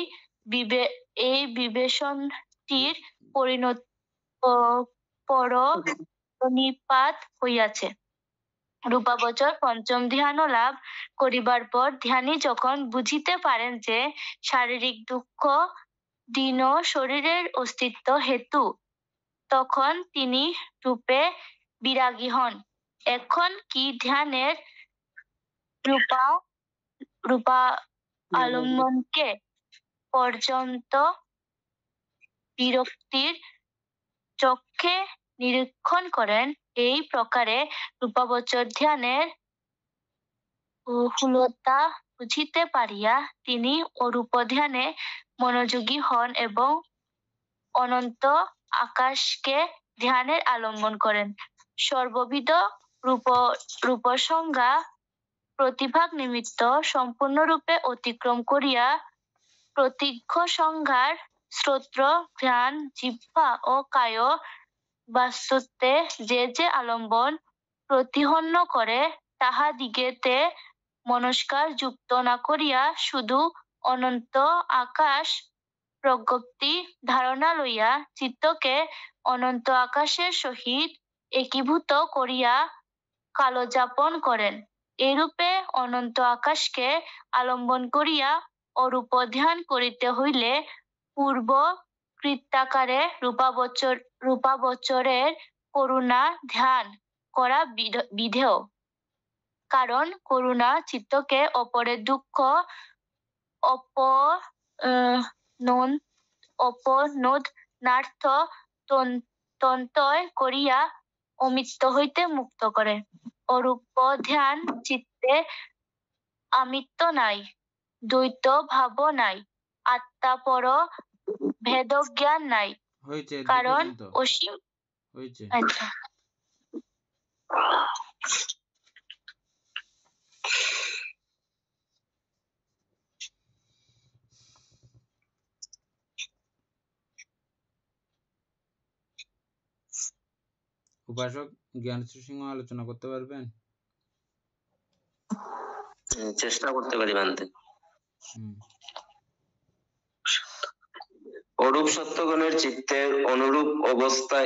বিবেচনটির পরিণিপাত হইয়াছে। রূপাবচর পঞ্চম ধ্যান লাভ করিবার পর ধ্যানী যখন বুঝিতে পারেন যে শারীরিক দুঃখ দীন শরীরের অস্তিত্ব হেতু, তখন তিনি রূপে বিরাগী হন। এখন কি ধ্যানের রূপা আলম্বনকে পর্যন্ত বিরক্তির চক্ষে নিরীক্ষণ করেন। এই প্রকারে রূপাবচর ধ্যানের স্থূলতা বুঝিতে পারিয়া তিনি অরূপ ধ্যানে মনোযোগী হন এবং অনন্ত আকাশকে ধ্যানের আলম্বন করেন। সর্ববিধ রূপসংজ্ঞা প্রতিভাগ নিমিত্ত সম্পূর্ণরূপে অতিক্রম করিয়া প্রতীক্ষ সংজ্ঞার শ্রোত্র ঘ্রাণ জিহ্বা ও কায় বাস্তুতে যে যে আলম্বন প্রতিহন্ন করে, তাহাদিগেতে মনস্কার যুক্ত না করিয়া শুধু অনন্ত আকাশ প্রজ্ঞপ্তি ধারণা লইয়া চিত্তকে অনন্ত আকাশের সহিত একীভূত করিয়া কালযাপন করেন। এইরূপে অনন্ত আকাশকে আলম্বন করিয়া অরূপ ধ্যান করিতে হইলে পূর্ব কৃত্যাকারে রূপাবচরের করুণা ধ্যান করা বিধেয়। কারণ করুণা চিত্তকে অপরের দুঃখ অপনোদনার্থ তন্ত্রয় করিয়া অমৃত হইতে মুক্ত করে। অরূপ ধ্যান চিত্তে আমিত্ব নাই, দ্বৈত ভাব নাই, আত্মাপর ভেদজ্ঞান নাই। হয়েছে কারণ দুটো পর্যন্ত অসীম। হয়েছে। আচ্ছা। উপাসক জ্ঞানেশ্বর সিংহ আলোচনা করতে পারবেন? চেষ্টা করতে পারি মানতে। অরূপ সত্যগণের চিত্তের অনুরূপ অবস্থা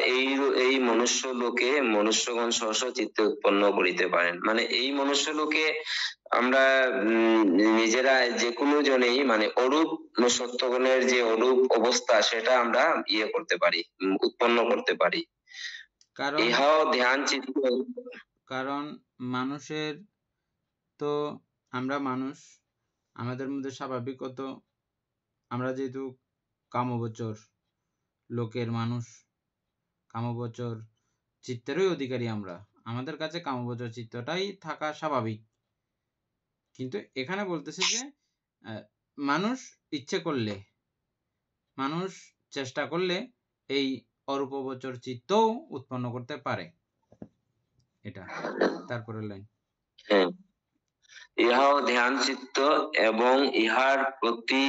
এই মনুষ্য লোকে মনুষ্যগণ স্ব স্ব চিত্তে উৎপন্ন করিতে পারেন। মানে এই মনুষ্য লোকে আমরা নিজেরা যে কোনো জনেই মানে অরূপ সত্যগণের যে অরূপ অবস্থা সেটা আমরা করতে পারি, উৎপন্ন করতে পারি। ইহাও ধ্যান চিত্ত। কারণ মানুষের তো আমরা মানুষ, আমাদের মধ্যে স্বাভাবিকত আমরা যেহেতু কামবচর লোকের মানুষ, কামবচর চিত্তেরই অধিকারী আমরা, আমাদের কাছে কামবচর চিত্তটাই থাকা স্বাভাবিক। কিন্তু এখানে বলতেছে যে মানুষ ইচ্ছে করলে, মানুষ চেষ্টা করলে এই অরূপবচর চিত্তও উৎপন্ন করতে পারে। এটা তারপরে লাইন। হ্যাঁ, ইহাও ধ্যান চিত্ত এবং ইহার প্রতি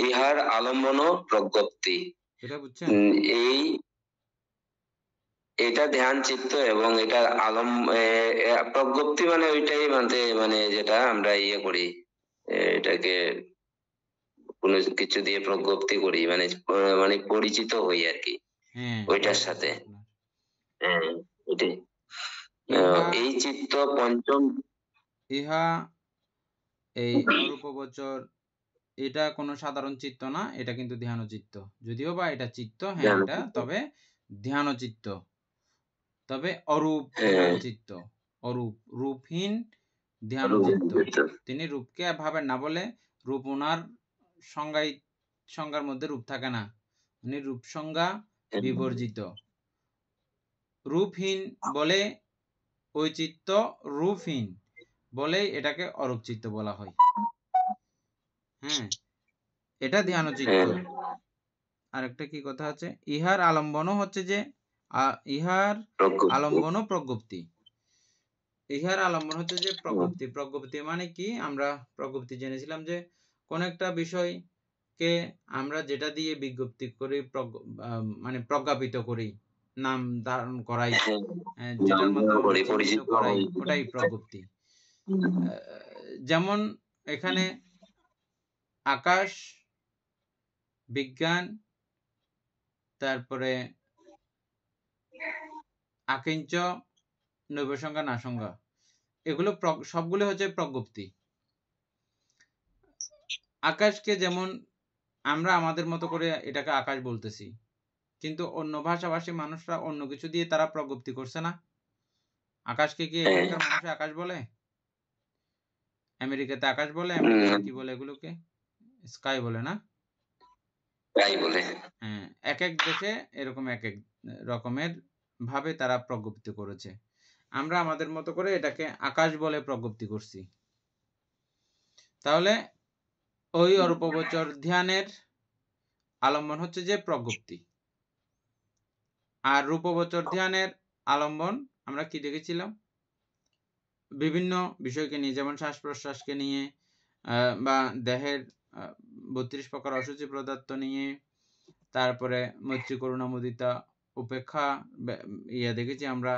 ইহার আলম্বন প্রজ্ঞপ্তি। এটা বুঝছেন? এই এটা ধ্যান চিত্ত এবং এটা প্রজ্ঞপ্তি মানে ওইটাই মানে যেটা আমরা ইয়ে করি, এটাকে কোনো কিছু দিয়ে প্রজ্ঞপ্তি করি, মানে মানে পরিচিত হই আর কি হ্যাঁ, ওইটার সাথে। হ্যাঁ, এটাই। ইহা এই চিত্ত পঞ্চম, ইহা এই অরূপগোচর, এটা কোনো সাধারণ চিত্ত না, এটা কিন্তু ধ্যান চিত্ত। যদিও বা এটা চিত্ত, হ্যাঁ এটা তবে ধ্যান চিত্ত, তবে অরূপ ধ্যান চিত্ত, অরূপ রূপহীন ধ্যান চিত্ত। তিনি রূপকে ভাবেন না বলে, রূপ ওনার সংজ্ঞার মধ্যে রূপ থাকে না, উনি রূপ সংজ্ঞা বিবর্জিত। রূপহীন বলে ওই চিত্ত রূপহীন বলে এটাকে অরূপ চিত্ত বলা হয়। হ্যাঁ, এটা ধ্যান চিত্ত। আরেকটা কি কথা আছে, ইহার আলম্বনও হচ্ছে যে ইহার আলম্বন প্রজ্ঞপ্তি। ইহার আলম্বন হচ্ছে যে প্রজ্ঞপ্তি। প্রজ্ঞপ্তি মানে কি, আমরা প্রজ্ঞপ্তি জেনেছিলাম যে কোন একটা বিষয়কে আমরা যেটা দিয়ে বিজ্ঞপ্তি করি, মানে প্রজ্ঞাপিত করি, নাম ধারণ করাই, যেটার মাধ্যমে পরিচিত করাই, ওটাই প্রজ্ঞপ্তি। যেমন এখানে আকাশ, বিজ্ঞান, তারপরে আকিঞ্চ, নৈবসংজ্ঞা, নাসংজ্ঞা, এগুলো সবগুলো হচ্ছে প্রজ্ঞপ্তি। আকাশকে যেমন আমরা আমাদের মতো করে এটাকে আকাশ বলতেছি, কিন্তু অন্য ভাষাভাষী মানুষরা অন্য কিছু দিয়ে তারা প্রজ্ঞপ্তি করছে না। আকাশকে কি এখানকার মানুষ আকাশ বলে? আমেরিকাতে আকাশ বলে, আমেরিকাতে কি বলে এগুলোকে? স্কাই বলে না? হ্যাঁ, এক এক দেশে এরকম এক এক রকমের ভাবে তারা প্রজ্ঞপ্তি করেছে। আমরা আমাদের মতো করে এটাকে আকাশ বলে প্রজ্ঞপ্তি করছি। তাহলে ওই অরূপগোচর ধ্যানের আলম্বন হচ্ছে যে প্রজ্ঞপ্তি। আর রূপগোচর ধ্যানের আলম্বন আমরা কি দেখেছিলাম? বিভিন্ন বিষয়কে নিয়ে, যেমন শ্বাস প্রশ্বাসকে নিয়ে, বা দেহের 32 প্রকার অসুচি পদার্থ নিয়ে, তারপরে মৈত্রী, করুণা, মুদিতা, উপেক্ষা দেখেছি আমরা,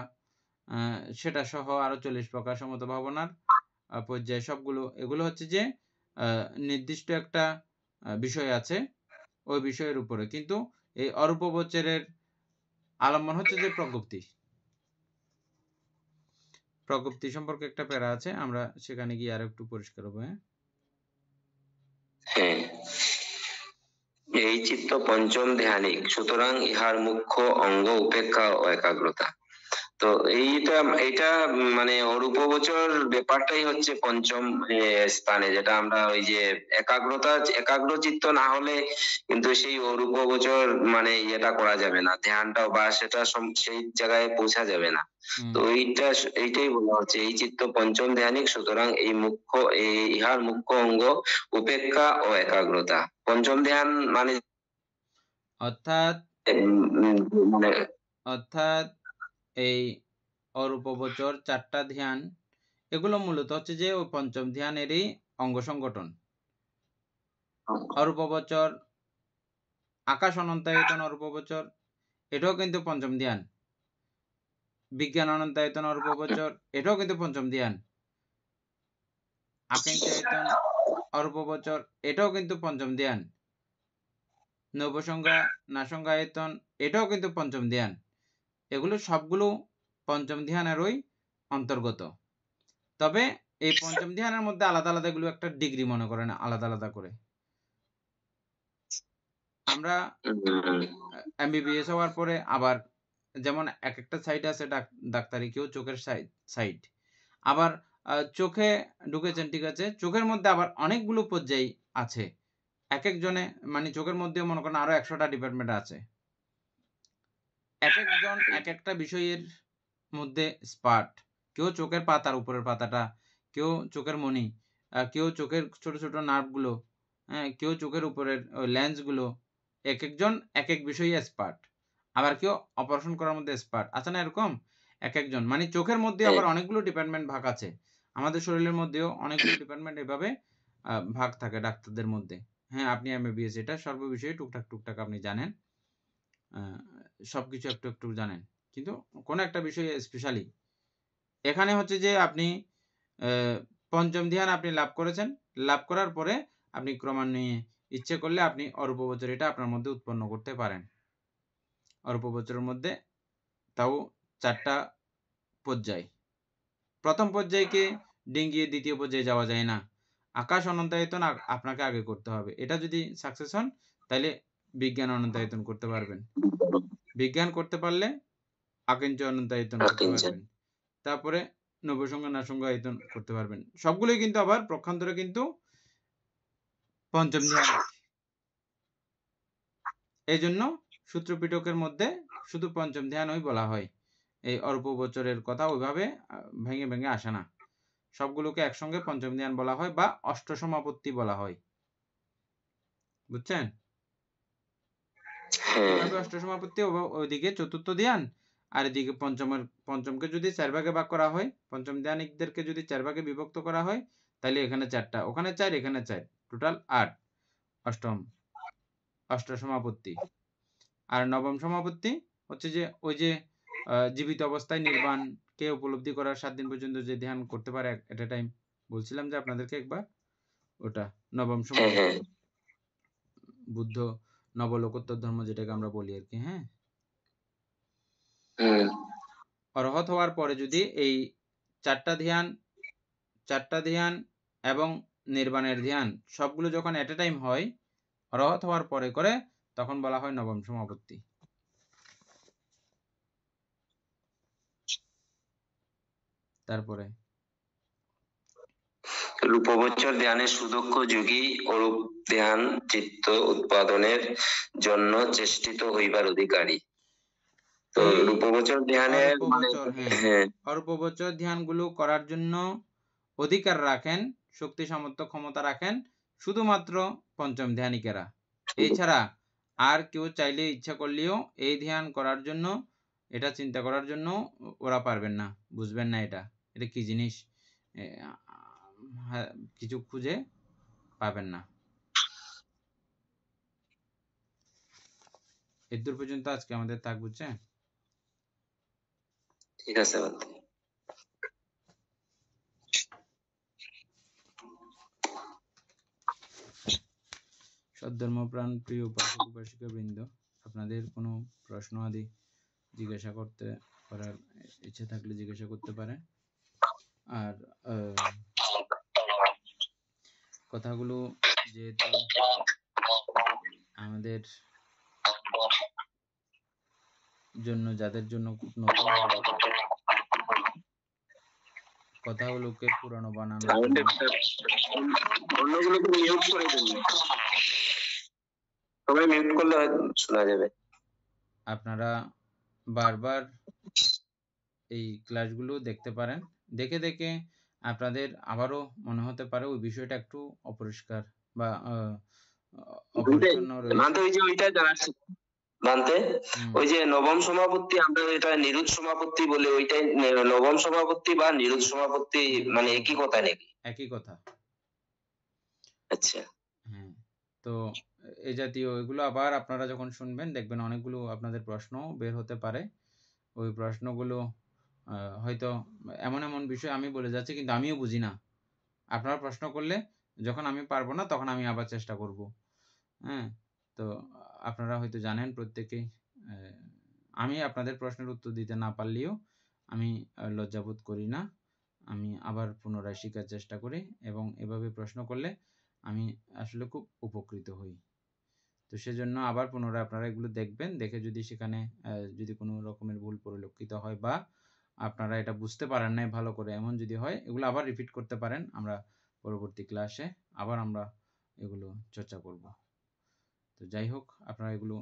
সেটা সহ আরো 40 প্রকার সমত ভাবনার পর্যায়ে সবগুলো। এগুলো হচ্ছে যে নির্দিষ্ট একটা বিষয় আছে, ওই বিষয়ের উপরে। কিন্তু এই অরূপগোচরের আলম্বন হচ্ছে যে প্রজ্ঞপ্তি। প্রজ্ঞপ্তি সম্পর্কে একটা প্যারা আছে, আমরা সেখানে গিয়ে আর একটু পরিষ্কার হবে। হ্যাঁ, এই চিত্ত পঞ্চম ধ্যানিক, সুতরাং ইহার মুখ্য অঙ্গ উপেক্ষা ও একাগ্রতা। তো এইটা মানে অরূপগোচর ব্যাপারটাই হচ্ছে পঞ্চম স্থানে, যেটা আমরা ওই যে একাগ্রচিত্ত না হলে কিন্তু সেই অরূপগোচর মানে ইয়েটা করা যাবে না, ধ্যানটা বা সেটা সেই জায়গায় পৌঁছা যাবে না। তো এইটাই বলা হচ্ছে, এই চিত্ত পঞ্চম ধ্যানিক, সুতরাং ইহার মুখ্য অঙ্গ উপেক্ষা ও একাগ্রতা। পঞ্চম ধ্যান মানে অর্থাৎ এই অরূপগোচর 4টা ধ্যান, এগুলো মূলত হচ্ছে যে ওই পঞ্চম ধ্যানেরই অঙ্গ সংগঠন। অরূপগোচর, আকাশ অনন্তায়তন অরূপগোচর, এটাও কিন্তু পঞ্চম ধ্যান। বিজ্ঞান অনন্তায়তন অরূপগোচর, এটাও কিন্তু পঞ্চম ধ্যান। আকিঞ্চায়তন অরূপগোচর, এটাও কিন্তু পঞ্চম ধ্যান। নবসংজ্ঞা, নাসংজ্ঞায়তন, এটাও কিন্তু পঞ্চম ধ্যান। এগুলো সবগুলো পঞ্চম ধ্যানেরই অন্তর্গত। তবে এই পঞ্চম ধ্যানের মধ্যে আলাদা আলাদা এগুলো একটা ডিগ্রি মনে করেন, আলাদা আলাদা করে। আমরা এমবিবিএস হওয়ার পরে আবার যেমন এক একটা সাইড আছে ডাক্তারি, কেউ চোখের সাইড, আবার চোখে ঢুকেছেন, ঠিক আছে, চোখের মধ্যে আবার অনেকগুলো পর্যায় আছে। এক একজনে মানে চোখের মধ্যে মনে করেন আরো 100টা ডিপার্টমেন্ট আছে। এক একজন এক একটা বিষয়ের মধ্যে স্পার্ট। কেউ চোখের পাতার উপরের পাতাটা, কেউ চোখের মণি, কেউ চোখের ছোট ছোট নার্ভগুলো, কেউ চোখের উপরের লেন্সগুলো, এক একজন এক এক বিষয়ে এক্সপার্ট। আবার কেউ অপারেশন করার মধ্যে এক্সপার্ট আছে না এরকম। এক একজন, মানে চোখের মধ্যে আবার অনেকগুলো ডিপার্টমেন্ট ভাগ আছে, আমাদের শরীরের মধ্যেও অনেকগুলো ডিপার্টমেন্ট এভাবে ভাগ থাকে ডাক্তারদের মধ্যে। হ্যাঁ, আপনি এমবিবিএস, এটা সর্ববিষয়ে টুকটাক টুকটাক আপনি জানেন, সবকিছু একটু একটু জানেন, কিন্তু কোনো একটা বিষয়ে স্পেশালি এখানে হচ্ছে যে আপনি পঞ্চম ধ্যান আপনি লাভ করেছেন, লাভ করার পরে আপনি ক্রমান্বয়ে ইচ্ছে করলে আপনি অরূপবচর এটা আপনার মধ্যে উৎপন্ন করতে পারেন। অরূপবচরের মধ্যে তাও 4টা পর্যায়। প্রথম পর্যায়কে ডিঙ্গিয়ে দ্বিতীয় পর্যায়ে যাওয়া যায় না, আকাশ অনন্তায়তন আপনাকে আগে করতে হবে। এটা যদি সাকসেস হন তাহলে বিজ্ঞান অনন্তায়তন করতে পারবেন, বিজ্ঞান করতে পারলে আকিঞ্চ অনন্তায়তন করতে পারবেন, তারপরে নবসংজ্ঞ নাসংজ্ঞ আয়তন করতে পারবেন। সবগুলোই কিন্তু আবার পক্ষান্তরে কিন্তু পঞ্চম ধ্যান। এই জন্য সূত্রপিটকের মধ্যে শুধু পঞ্চম ধ্যানই বলা হয়, এই অরূপবচরের কথা ওইভাবে ভেঙে ভেঙে আসে না, সবগুলোকে একসঙ্গে পঞ্চম ধ্যান বলা হয় বা অষ্টসমাপত্তি বলা হয়, বুঝছেন? এভাবে অষ্টসমাপত্তি, ওইদিকে চতুর্থ ধ্যান, আর এদিকে পঞ্চমকে যদি 4 ভাগে ভাগ করা হয়, পঞ্চম ধ্যানিকদেরকে যদি 4 ভাগে বিভক্ত করা হয়, তাহলে এখানে 4টা, ওখানে 4, এখানে 4, টোটাল 8 অষ্টসমাপত্তি। আর নবম সমাপত্তি হচ্ছে যে ওই যে জীবিত অবস্থায় নির্বাণকে উপলব্ধি করার 7 দিন পর্যন্ত যে ধ্যান করতে পারে এট এ টাইম, বলছিলাম যে আপনাদেরকে একবার, ওটা নবম সমাপত্তি, বুদ্ধ নবলোকোত্তর ধর্ম যেটাকে আমরা বলি আর কি। হ্যাঁ, অরহত হওয়ার পরে যদি এই 4টা ধ্যান এবং নির্বাণের ধ্যান সবগুলো যখন এট এ টাইম হয়, অরহত হওয়ার পরে করে, তখন বলা হয় নবম সমাপত্তি। তারপরে রূপবচর ধ্যানের সুদক্ষ যোগী অরূপ ধ্যান চিত্ত উৎপাদনের জন্য চেষ্টিত হইবার অধিকারী। তো এই রূপবচর ধ্যানের মানে অরূপবচর ধ্যানগুলো করার জন্য অধিকার রাখেন, শক্তি সামর্থ্য ক্ষমতা রাখেন শুধুমাত্র পঞ্চম ধ্যানিকেরা। এছাড়া আর কেউ চাইলে ইচ্ছা করলেও এই ধ্যান করার জন্য, এটা চিন্তা করার জন্য ওরা পারবেন না, বুঝবেন না এটা এটা কি জিনিস, কিছু খুঁজে পাবেন না। এদূর পর্যন্ত আজকে আমাদের থাক, বুঝছেন? ঠিক আছে। সদ্ধর্মপ্রাণ প্রিয় উপাসক উপাসিকা বৃন্দ, আপনাদের কোনো প্রশ্ন আদি জিজ্ঞাসা করতে করার ইচ্ছে থাকলে জিজ্ঞাসা করতে পারেন। আর কথাগুলো যেহেতু আমাদের জন্য, যাদের জন্য খুব নতুন, কথাগুলোকে পুরানো বানানো, অন্যগুলোকে মিউট করে দিন, সবাই মিউট করলে শোনা যাবে। আপনারা বারবার এই ক্লাসগুলো দেখতে পারেন, দেখে দেখে আপনাদের আবারও মনে হতে পারে ওই বিষয়টা একটু অপরিষ্কার বা অপরিচ্ছন্ন রয়েছে। ওই যে ওইটা জানাচ্ছি মানতে, ওই যে নবম সমাপত্তি আমরা এটা নিরুৎ সমাপত্তি বলে, ওইটাই নবম সমাপত্তি বা নিরুৎ সমাপত্তি মানে একই কথা নাকি? একই কথা। আচ্ছা, হ্যাঁ, তো এই জাতীয় এগুলো আবার আপনারা যখন শুনবেন দেখবেন অনেকগুলো আপনাদের প্রশ্ন বের হতে পারে। ওই প্রশ্নগুলো হয়তো এমন এমন বিষয় আমি বলে যাচ্ছি কিন্তু আমিও বুঝি না, আপনারা প্রশ্ন করলে যখন আমি পারবো না তখন আমি আবার চেষ্টা করব। হ্যাঁ, তো আপনারা হয়তো জানেন প্রত্যেকেই, আমি আপনাদের প্রশ্নের উত্তর দিতে না পারলেও আমি লজ্জাবোধ করি না, আমি আবার পুনরায় শেখার চেষ্টা করি এবং এভাবে প্রশ্ন করলে আমি আসলে খুব উপকৃত হই। তো সেজন্য আবার পুনরায় আপনারা এগুলো দেখবেন, দেখে যদি সেখানে যদি কোনো রকমের ভুল পরিলক্ষিত হয় বা আপনারা এটা বুঝতে পারেন নাই ভালো করে, এমন যদি হয় এগুলো আবার রিপিট করতে পারেন, আমরা পরবর্তী ক্লাসে আবার আমরা এগুলো চর্চা করব। তো যাই হোক, আপনারা এগুলো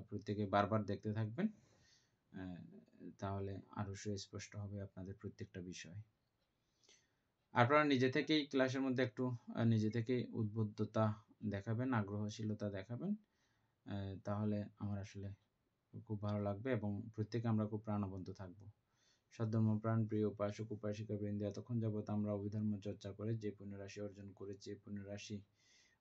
প্রত্যেকে বারবার দেখতে থাকবেন, তাহলে আরো সুস্পষ্ট হবে আপনাদের প্রত্যেকটা বিষয়। আপনারা নিজে থেকেই ক্লাসের মধ্যে একটু নিজে থেকেই উদ্বুদ্ধতা দেখাবেন, আগ্রহশীলতা দেখাবেন, তাহলে আমার আসলে খুব ভালো লাগবে এবং প্রত্যেকে আমরা খুব প্রাণবন্ত থাকবো। সদ্ধর্ম প্রাণ প্রিয় উপাসক উপাসিকা বৃন্দ, এতক্ষণ যাবৎ আমরা অভিধর্ম চর্চা করে যে পুণ্যরাশি অর্জন করেছি, এই পুণ্যরাশি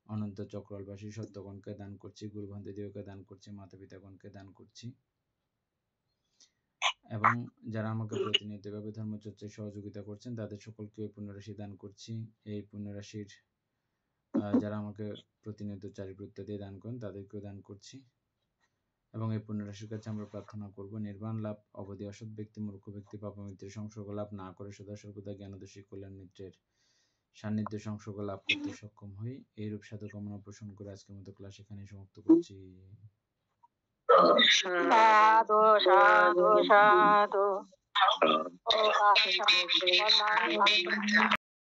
অনন্ত চক্রবাসী সত্যগণকে দান করছি, গুরু ভন্তেদেরকে দান করছি, মাতা পিতাগণকে দান করছি, এবং যারা আমাকে প্রতিনিয়তভাবে ধর্মচর্চায় সহযোগিতা করছেন তাদের সকলকে এই পুণ্যরাশি দান করছি। এই পুণ্যরাশির যারা আমাকে প্রতিনিয়ত চারিপ্রত্যয় দিয়ে দান করেন তাদেরকেও দান করছি, এবং এই পুণ্যরাশির কাছে আমরা প্রার্থনা করব নির্বাণ লাভ, অবধি অসৎ ব্যক্তি মূর্খ ব্যক্তি পাপমিত্রের সংসর্গ লাভ না করে সদা সর্বদা জ্ঞানদোষী কল্যাণ মিত্রের সান্নিধ্য সংসর্গ লাভ করতে সক্ষম হই। এইরূপ সাধু কামনা পোষণ করে আজকের মতো ক্লাস এখানে সমাপ্ত করছি। সাধু সাধু সাধু ও